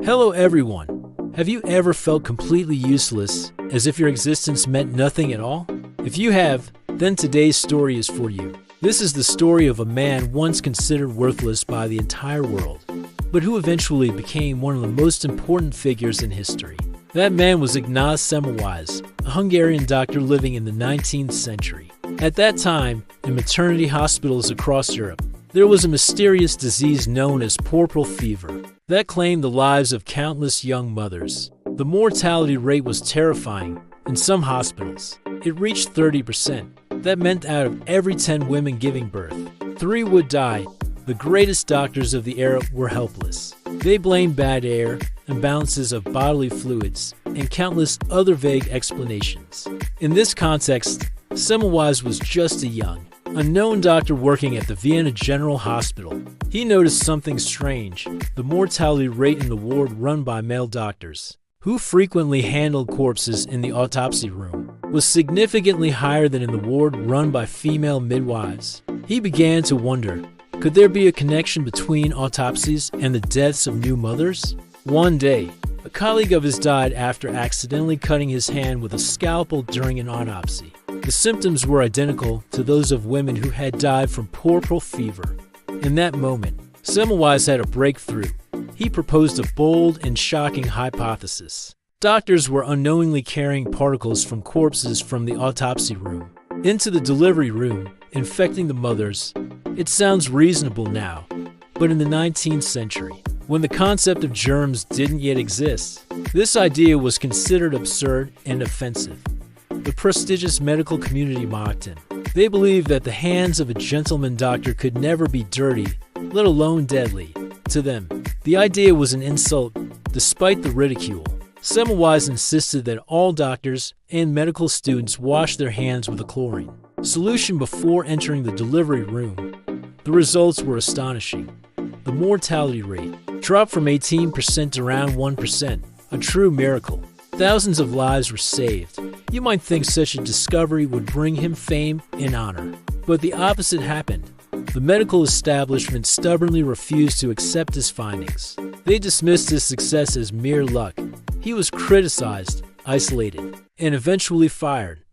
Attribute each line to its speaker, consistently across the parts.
Speaker 1: Hello everyone! Have you ever felt completely useless, as if your existence meant nothing at all? If you have, then today's story is for you. This is the story of a man once considered worthless by the entire world, but who eventually became one of the most important figures in history. That man was Ignaz Semmelweis, a Hungarian doctor living in the 19th century. At that time, in maternity hospitals across Europe, there was a mysterious disease known as puerperal fever that claimed the lives of countless young mothers. The mortality rate was terrifying. In some hospitals, it reached 30%. That meant out of every 10 women giving birth, 3 would die. The greatest doctors of the era were helpless. They blamed bad air, imbalances of bodily fluids, and countless other vague explanations. In this context, Semmelweis was just a young, unknown doctor working at the Vienna General Hospital. He noticed something strange: the mortality rate in the ward run by male doctors, who frequently handled corpses in the autopsy room, was significantly higher than in the ward run by female midwives. He began to wonder, could there be a connection between autopsies and the deaths of new mothers? One day, a colleague of his died after accidentally cutting his hand with a scalpel during an autopsy. The symptoms were identical to those of women who had died from puerperal fever. In that moment, Semmelweis had a breakthrough. He proposed a bold and shocking hypothesis. Doctors were unknowingly carrying particles from corpses from the autopsy room into the delivery room, infecting the mothers. It sounds reasonable now, but in the 19th century, when the concept of germs didn't yet exist, this idea was considered absurd and offensive. The prestigious medical community mocked him. They believed that the hands of a gentleman doctor could never be dirty, let alone deadly. To them, the idea was an insult, despite the ridicule. Semmelweis insisted that all doctors and medical students wash their hands with a chlorine solution before entering the delivery room. The results were astonishing. The mortality rate dropped from 18% to around 1%, a true miracle. Thousands of lives were saved. You might think such a discovery would bring him fame and honor, but the opposite happened. The medical establishment stubbornly refused to accept his findings. They dismissed his success as mere luck. He was criticized, isolated, and eventually fired.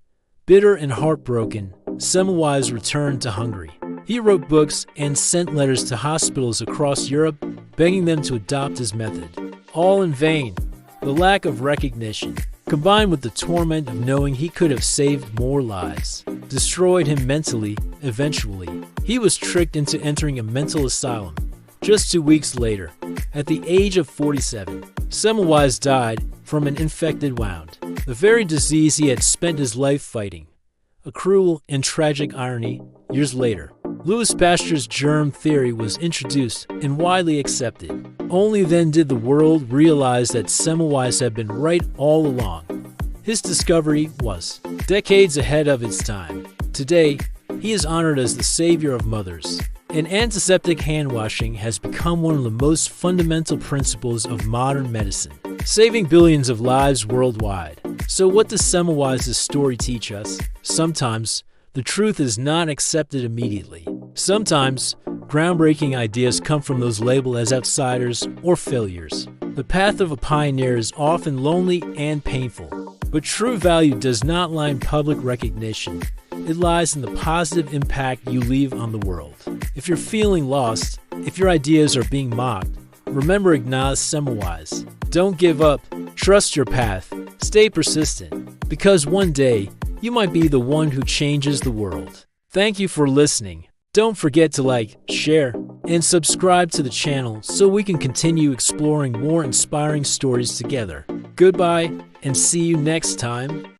Speaker 1: Bitter and heartbroken, Semmelweis returned to Hungary. He wrote books and sent letters to hospitals across Europe, begging them to adopt his method. All in vain. The lack of recognition, combined with the torment of knowing he could have saved more lives, destroyed him mentally. Eventually, he was tricked into entering a mental asylum. Just 2 weeks later, at the age of 47, Semmelweis died from an infected wound, the very disease he had spent his life fighting. A cruel and tragic irony, years later, Louis Pasteur's germ theory was introduced and widely accepted. Only then did the world realize that Semmelweis had been right all along. His discovery was decades ahead of its time. Today, he is honored as the savior of mothers. And antiseptic hand washing has become one of the most fundamental principles of modern medicine, saving billions of lives worldwide. So what does Semmelweis' story teach us? Sometimes, the truth is not accepted immediately. Sometimes, groundbreaking ideas come from those labeled as outsiders or failures. The path of a pioneer is often lonely and painful, but true value does not lie in public recognition. It lies in the positive impact you leave on the world. If you're feeling lost, if your ideas are being mocked, remember Ignaz Semmelweis. Don't give up. Trust your path. Stay persistent, because one day, you might be the one who changes the world. Thank you for listening. Don't forget to like, share, and subscribe to the channel so we can continue exploring more inspiring stories together. Goodbye, and see you next time.